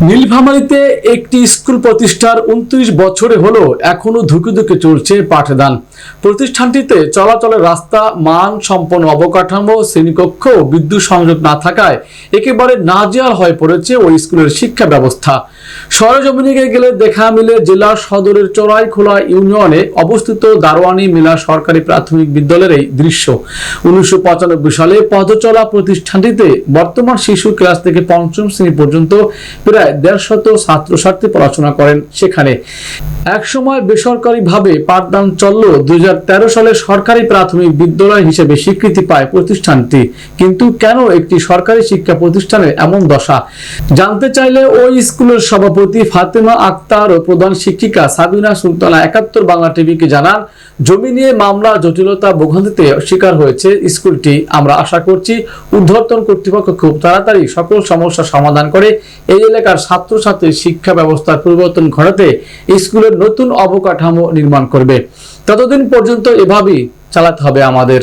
নীলফামারীতে একটি স্কুল প্রতিষ্ঠার 29 বছরে হলো এখনো ধুকে ধুকে চলছে পাঠদান। প্রতিষ্ঠানটিতে চলাচলের রাস্তা, মান সম্পন্ন অবকাঠামো, শ্রেণীকক্ষ, বিদ্যুৎ সংযোগ না থাকায় একেবারে নাজেহাল হয়ে পড়েছে ওই স্কুলের শিক্ষা ব্যবস্থা। সরেজমিনে গেলে দেখা মিলে জেলা সদরের চড়াইখোলা ইউনিয়নে অবস্থিত দারোয়ানি মেলা সরকারি প্রাথমিক বিদ্যালয়ের এই দৃশ্য। 1995 সালে পদচলা প্রতিষ্ঠানটিতে বর্তমান শিশু ক্লাস থেকে পঞ্চম শ্রেণী পর্যন্ত প্রায় 150 ছাত্রছাত্রী পড়াশোনা করেন সেখানে। একসময় বেসরকারিভাবে পাঠদান চললেও 2013 সালে সরকারি প্রাথমিক বিদ্যালয় হিসেবে স্বীকৃতি পায় প্রতিষ্ঠানটি। কিন্তু কেন একটি সরকারি শিক্ষা প্রতিষ্ঠানের এমন দশা? জানতে চাইলে ওই স্কুলের সভাপতি ফাতেমা আক্তার ও প্রধান শিক্ষিকা সাবিনা সুলতানা 71 বাংলা টিভিকে জানান, জমি নিয়ে মামলা, জটিলতা, ভোগান্তিতে শিকার হয়েছে স্কুলটি। আমরা আশা করছি ঊর্ধ্বতন কর্তৃপক্ষ খুব তাড়াতাড়ি সকল সমস্যার সমাধান করে এই এলাকার ছাত্রছাত্রীর শিক্ষা ব্যবস্থার পরিবর্তন ঘটাতে স্কুলের নতুন অবকাঠামো নির্মাণ করবে। ততদিন পর্যন্ত এভাবেই চালাতে হবে আমাদের।